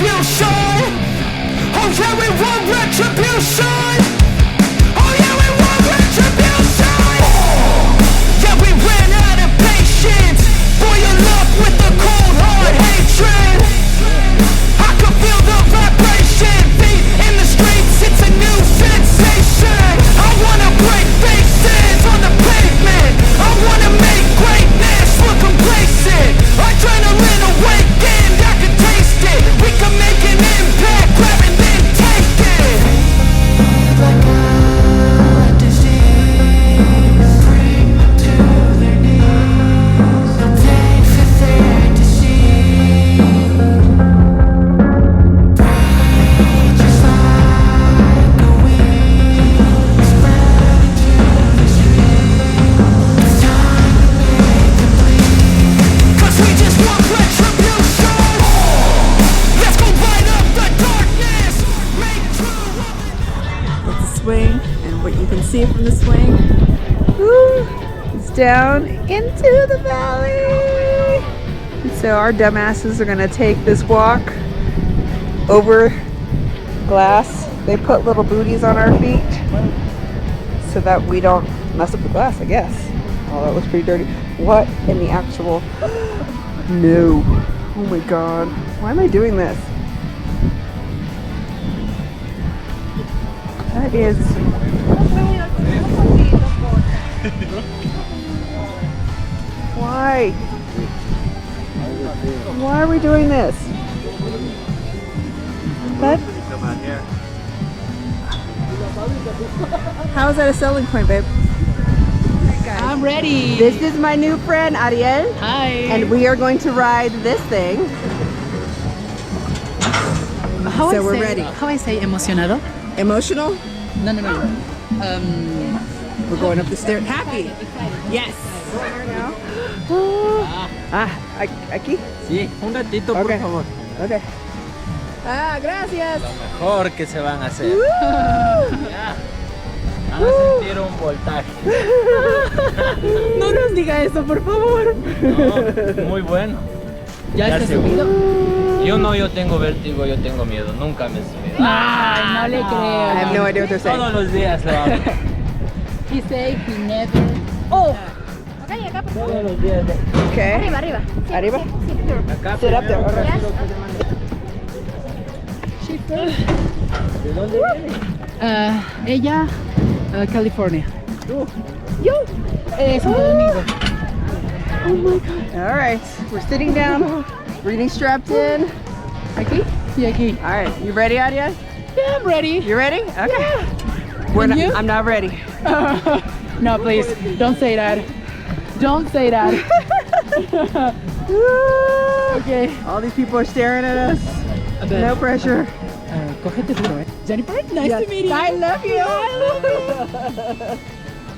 retribution. Oh yeah, we want retribution. Oh yeah, we want retribution. Yeah, we ran out of patience. Boil up with the cold hard hatred. I can feel the vibration. Feet in the streets, it's a new sensation. I wanna break faces on the pavement. I wanna make greatness look complacent. Adrenaline awakened, I can taste it. We can make an impact, grab and then take it. Like a disease, bring them to their knees. They fit there to see. Breathe just like a wind, spread into the street. It's time to make them bleed. 'Cause we just want retribution. Let's go light up the darkness. Make true. That's a swing, and what you can see from the swing, woo, it's down into the valley. And so our dumbasses are gonna take this walk over glass. They put little booties on our feet so that we don't mess up the glass, I guess. Oh, that looks pretty dirty. What in the actual? No. Oh my god. Why am I doing this? That is. Why? Why are we doing this? That. How is that a selling point, babe? I'm ready. This is my new friend Ariel, Hi. and we are going to ride this thing. How So I we're say, ready. How I say emocionado? Emotional? No. We're going up the stairs. Happy. Yes. Aquí. Sí, un ratito, por Okay. favor. Okay. Ah, gracias. Mejor que se van a hacer. Woo! Ya. Van a sentir un voltaje. No nos diga eso, por favor. No, muy bueno. ¿Ya está subido? Yo tengo vértigo, yo tengo miedo. Nunca me he subido. Ay, no le creo. I have no idea what they're saying. Todos los días lo hago. He say he never. Oh. Todos los días. Okay. Arriba. Sí, Arriba? sí, sí. Acá Sit up there. primero, Okay. ¿De dónde viene? Ella, California. Yo, Santo Domingo. Oh my god. All right. We're sitting down. We're getting strapped in. Aquí? Sí, aquí. All right. You ready, Adia? Yeah, I'm ready. You ready? Okay. We're And not, you? I'm not ready. No, please, don't say that. Don't say that. Okay. All these people are staring at us. No pressure. Cógete duro, Jennifer, nice Yes. to meet you. I love you.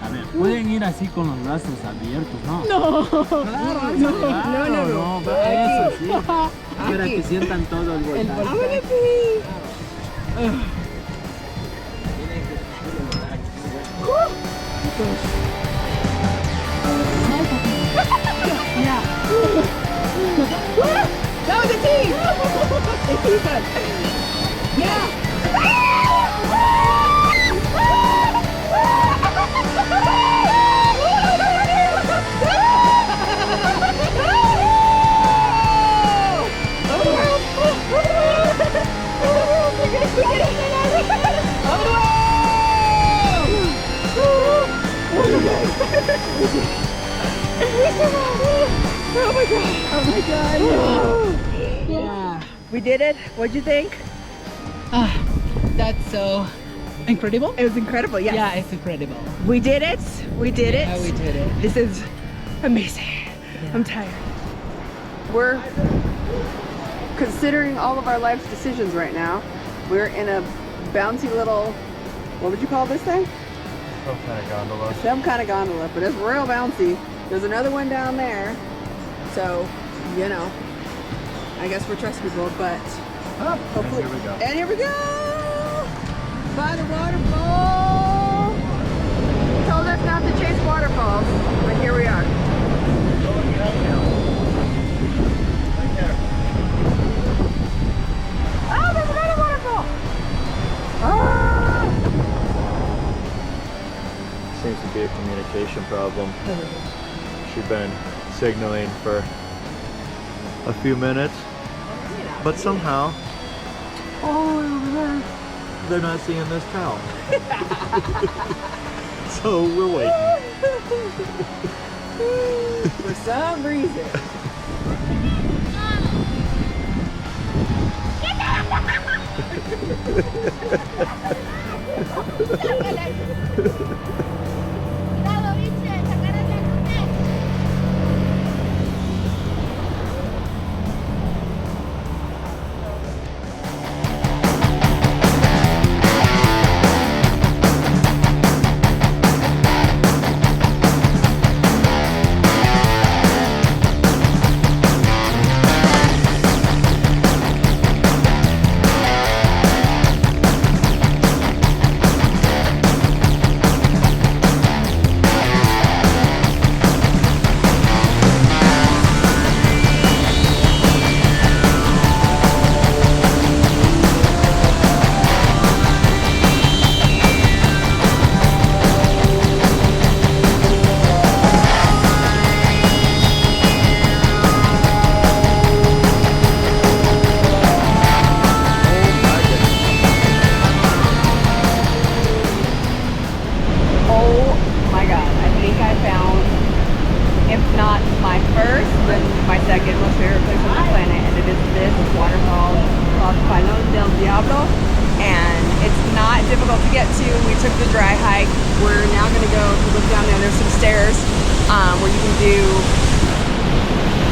A ver, pueden ir así con los brazos abiertos, ¿no? No. No. Eso sí. Para Aquí. que sientan todo el voltaje. I'm gonna pee. That was a tease. Yeah. Oh my god. Yeah. We did it. What'd you think? That's so incredible. It was incredible. Yes. Yeah, it's incredible. We did it. We did it. Yeah, we did it. This is amazing. I'm tired. We're considering all of our life's decisions right now. We're in a bouncy little, what would you call this thing? Some kind of gondola. Some kind of gondola, but it's real bouncy. There's another one down there. So, you know, I guess we're trust people, but hopefully. And here we go. And here we go! By the waterfall! Told us not to chase waterfalls, but here we are. communication problem. She's been signaling for a few minutes, but somehow, oh, over there, they're not seeing this cow. So we're waiting. For some reason.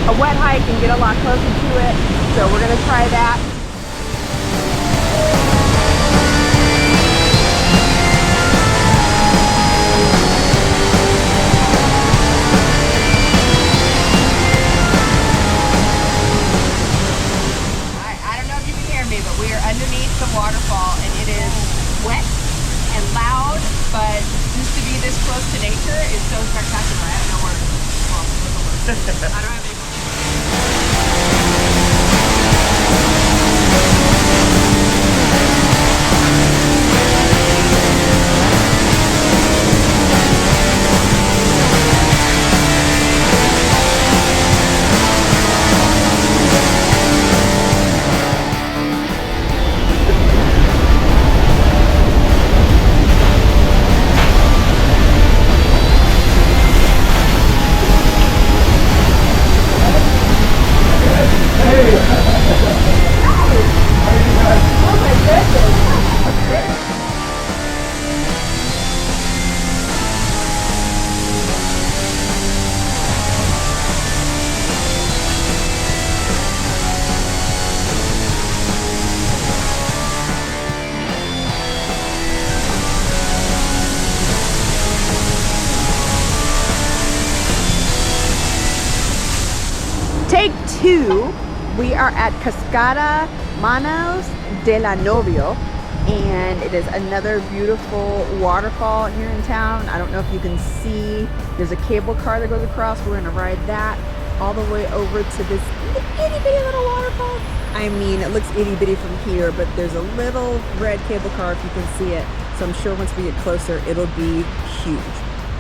A wet hike and get a lot closer to it, so we're gonna try that. I don't know if you can hear me, but we are underneath the waterfall and it is wet and loud, but just to be this close to nature is so spectacular. I have no words. Well, I don't have any. Take two, we are at Cascada Manos de la Novio, and it is another beautiful waterfall here in town. I don't know if you can see, there's a cable car that goes across. We're gonna ride that all the way over to this itty bitty little waterfall. I mean, it looks itty bitty from here, but there's a little red cable car if you can see it. So I'm sure once we get closer, it'll be huge.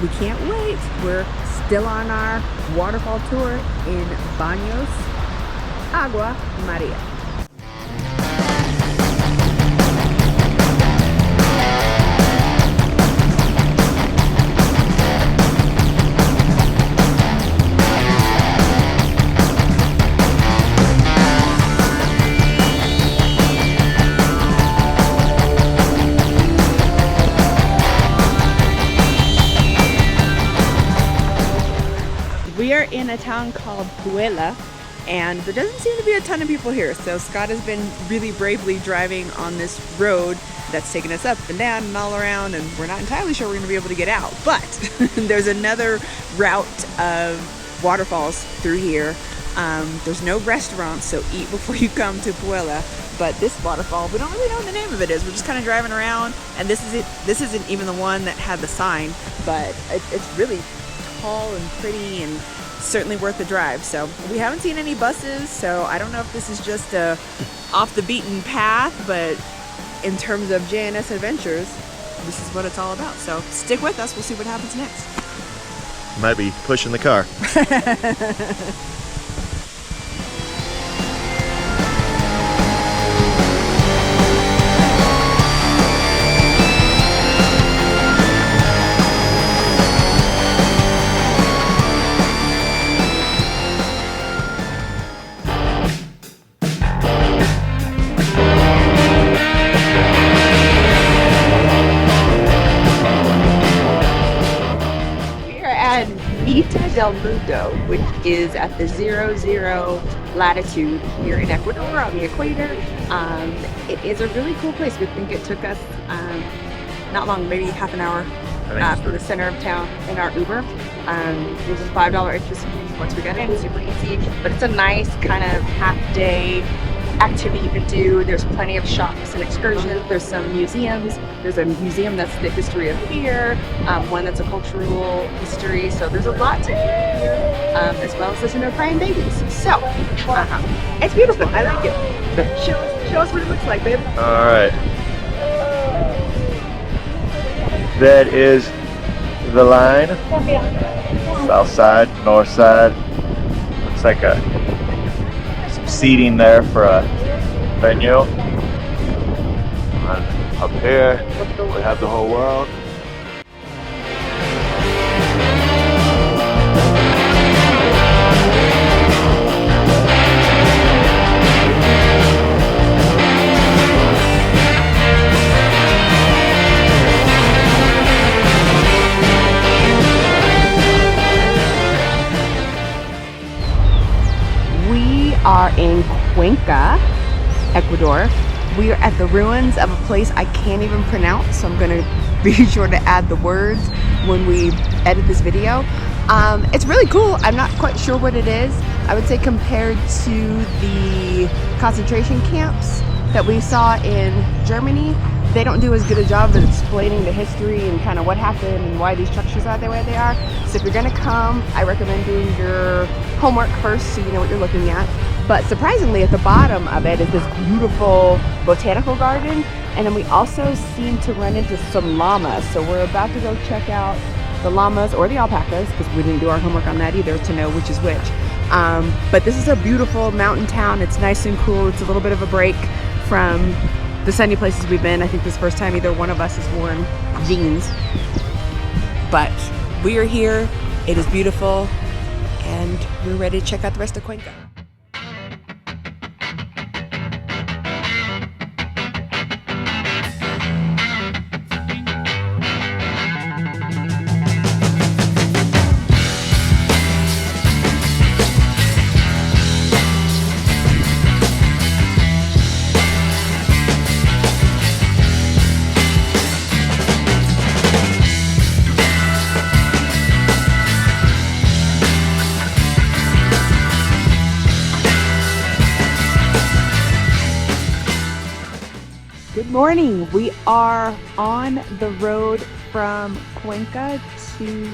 We can't wait. We're still on our waterfall tour in Baños Agua Maria. We are in a town called Puebla, and there doesn't seem to be a ton of people here. So Scott has been really bravely driving on this road that's taken us up and down and all around, and we're not entirely sure we're going to be able to get out. But there's another route of waterfalls through here. There's no restaurants, so eat before you come to Puebla. But this waterfall, we don't really know what the name of it is. We're just kind of driving around, and this is it. This isn't even the one that had the sign, but it's really tall and pretty and certainly worth the drive. So we haven't seen any buses, so I don't know if this is just a off the beaten path, but in terms of JNS adventures, this is what it's all about. So stick with us, we'll see what happens next. Might be pushing the car. Mitad del Mundo, which is at the 00 latitude here in Ecuador on the equator. It is a really cool place. We think it took us not long, maybe half an hour for the center of town in our Uber. There's a $5 interest fee once we get in. It's super easy, but it's a nice kind of half-day activity you can do. There's plenty of shops and excursions. There's some museums. There's a museum that's the history of beer, one that's a cultural history. So there's a lot to do here, as well as listen to crying babies. So it's beautiful. I like it. Show us what it looks like, babe. All right. That is the line. South side, north side. Looks like some seating there for a venue. And up here, we have the whole world. Are in Cuenca, Ecuador. We are at the ruins of a place I can't even pronounce, so I'm gonna be sure to add the words when we edit this video. It's really cool. I'm not quite sure what it is. I would say compared to the concentration camps that we saw in Germany, they don't do as good a job of explaining the history and kind of what happened and why these structures are the way they are. So if you're gonna come, I recommend doing your homework first so you know what you're looking at. But surprisingly, at the bottom of it is this beautiful botanical garden, and then we also seem to run into some llamas. So we're about to go check out the llamas or the alpacas, because we didn't do our homework on that either to know which is which. But this is a beautiful mountain town. It's nice and cool. It's a little bit of a break from the sunny places we've been. I think this is the first time either one of us has worn jeans. But we are here. It is beautiful, and we're ready to check out the rest of Cuenca. Good morning. We are on the road from Cuenca to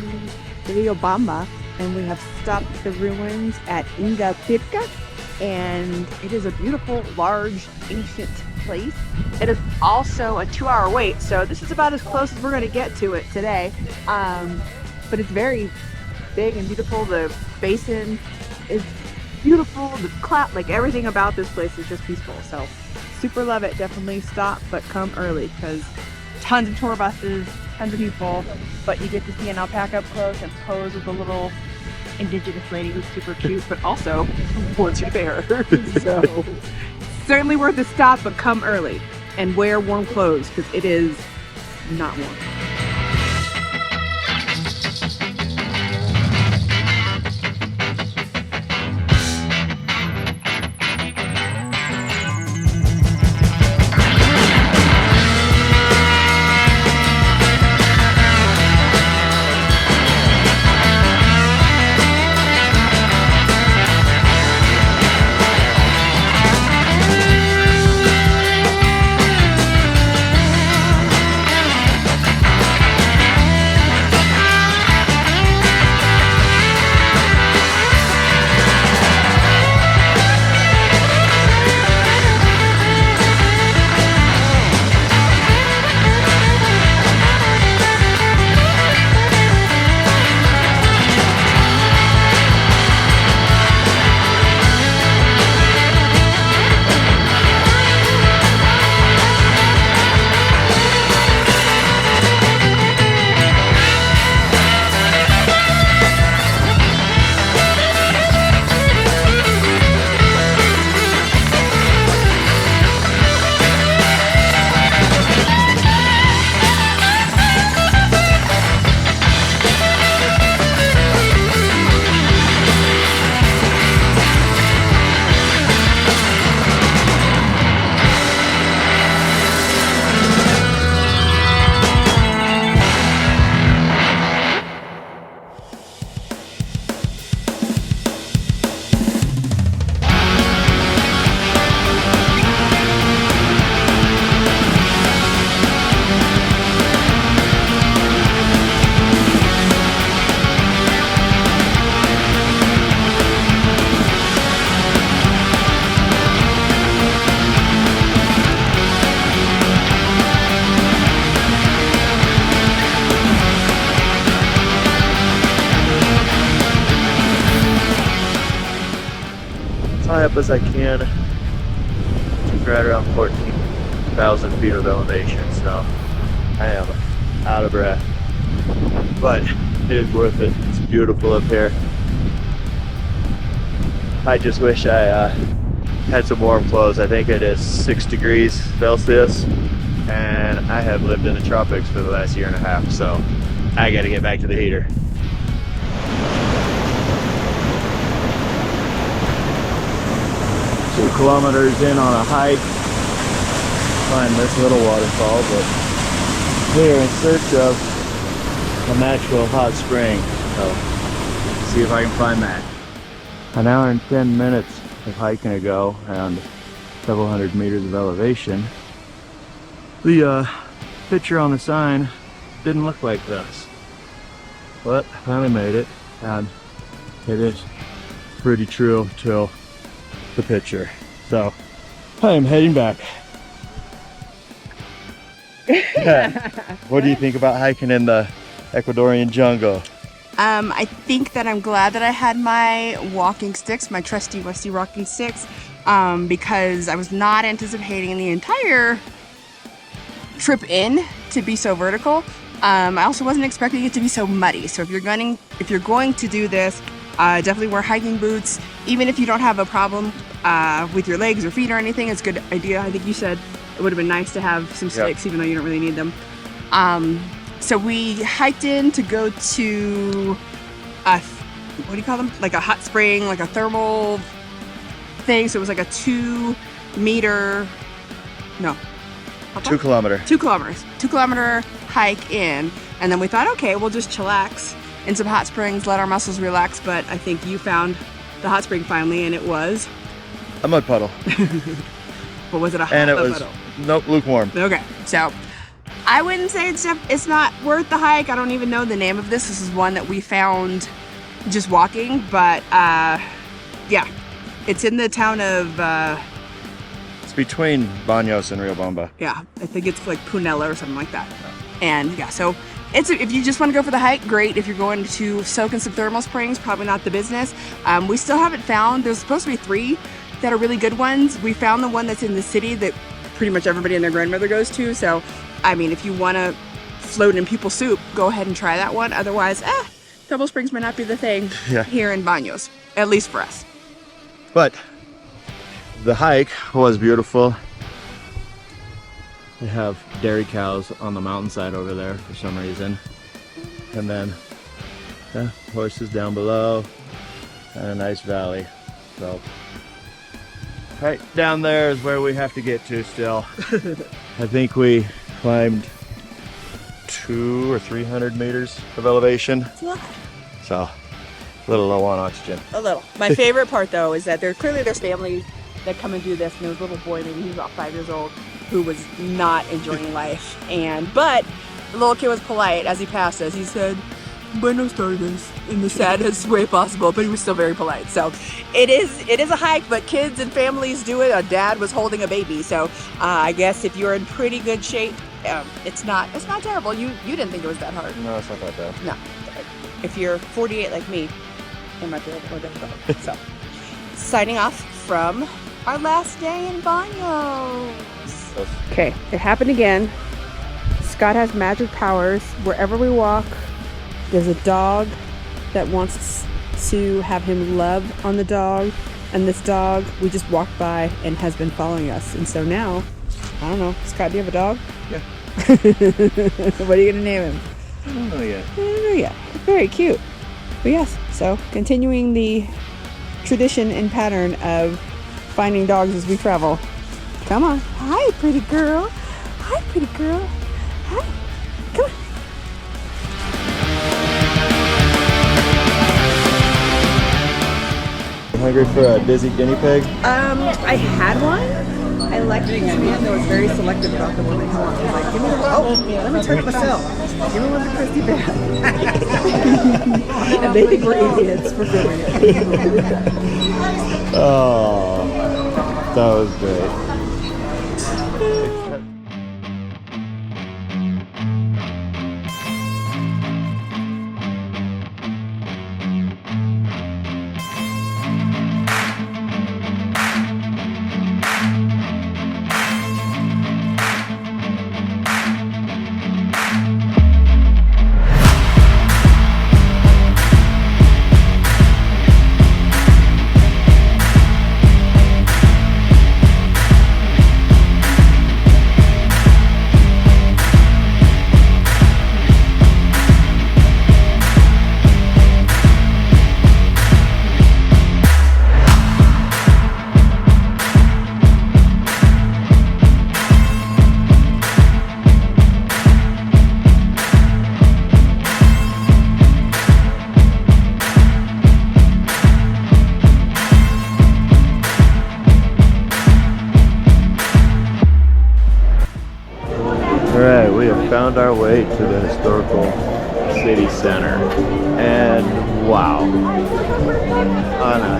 Riobamba, and we have stopped at the ruins at Ingapirca, and it is a beautiful, large, ancient place. It is also a 2-hour wait, so this is about as close as we're going to get to it today. But it's very big and beautiful. The basin is beautiful. The cloud, like everything about this place is just peaceful. So super love it. Definitely stop, but come early, because tons of tour buses, tons of people, but you get to see an alpaca up close and pose with a little indigenous lady who's super cute, but also wants your bear. So certainly worth a stop, but come early and wear warm clothes, because it is not warm. high up as I can. Right around 14,000 feet of elevation, so I am out of breath. But it is worth it. It's beautiful up here. I just wish I had some warm clothes. I think it is 6 degrees Celsius, and I have lived in the tropics for the last year and a half, so I gotta get back to the heater. 2 kilometers in on a hike, find this little waterfall, but we are in search of a natural hot spring, so see if I can find that. An hour and 10 minutes of hiking ago and several hundred meters of elevation. The picture on the sign didn't look like this, but I finally made it, and it is pretty true to the picture. So I am heading back. What do you think about hiking in the Ecuadorian jungle? I think that I'm glad that I had my walking sticks, my trusty rusty walking sticks, because I was not anticipating the entire trip in to be so vertical. I also wasn't expecting it to be so muddy. So if you're going to do this, definitely wear hiking boots. Even if you don't have a problem with your legs or feet or anything, it's a good idea. I think you said it would have been nice to have some sticks, even though you don't really need them. So we hiked in to go to what do you call them? Like a hot spring, like a thermal thing. So it was like a 2 kilometer hike in. And then we thought, okay, we'll just chillax in some hot springs, let our muscles relax. But I think you found the hot spring finally, and it was a mud puddle. But was it a hot and it mud was puddle? Nope, lukewarm. Okay, so I wouldn't say it's not worth the hike. I don't even know the name of this. This is one that we found just walking, but yeah, it's in the town of it's between Baños and Riobamba. Yeah, I think it's like Punella or something like that. And yeah, so if you just want to go for the hike, great. If you're going to soak in some thermal springs, probably not the business. We still haven't found, there's supposed to be 3 that are really good ones. We found the one that's in the city that pretty much everybody and their grandmother goes to. So, I mean, if you want to float in people soup, go ahead and try that one. Otherwise, thermal springs may not be the thing here in Baños, at least for us. But the hike was beautiful. They have dairy cows on the mountainside over there for some reason. And then horses down below and a nice valley. So right down there is where we have to get to still. I think we climbed 200 or 300 meters of elevation. It's a lot. So a little low on oxygen. A little. My favorite part though is that there's families that come and do this, and there was a little boy, maybe he was about 5 years old, who was not enjoying life. But the little kid was polite as he passed us. He said, "Buenos tardes," in the saddest way possible, but he was still very polite. So it is a hike, but kids and families do it. A dad was holding a baby, so I guess if you're in pretty good shape, it's not terrible. You didn't think it was that hard. No, it's not that bad. No. If you're 48 like me, it might be a little more difficult. So signing off from our last day in Baños. Okay, it happened again. Scott has magic powers. Wherever we walk, there's a dog that wants to have him love on the dog, and this dog we just walked by and has been following us. And so now, I don't know, Scott, do you have a dog? Yeah. What are you gonna name him? I don't know yet. I don't know yet. Very cute. But yes, so continuing the tradition and pattern of finding dogs as we travel. Come on. Hi, pretty girl. Hi, pretty girl. Hi. Come on. Hungry for a dizzy guinea pig? I had one. I liked this man that was very selective about the one that he wanted. He's like, give me the let me try it myself. Give me one of the Christy Bad. And they think we're idiots for doing it. Oh, that was great. found our way to the historical city center, and wow, on a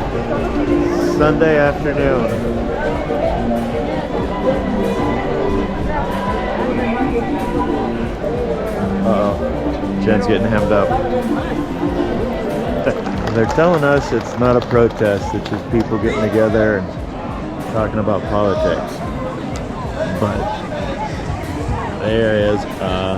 Sunday afternoon, Jen's getting hemmed up. They're telling us it's not a protest, it's just people getting together and talking about politics. But there is a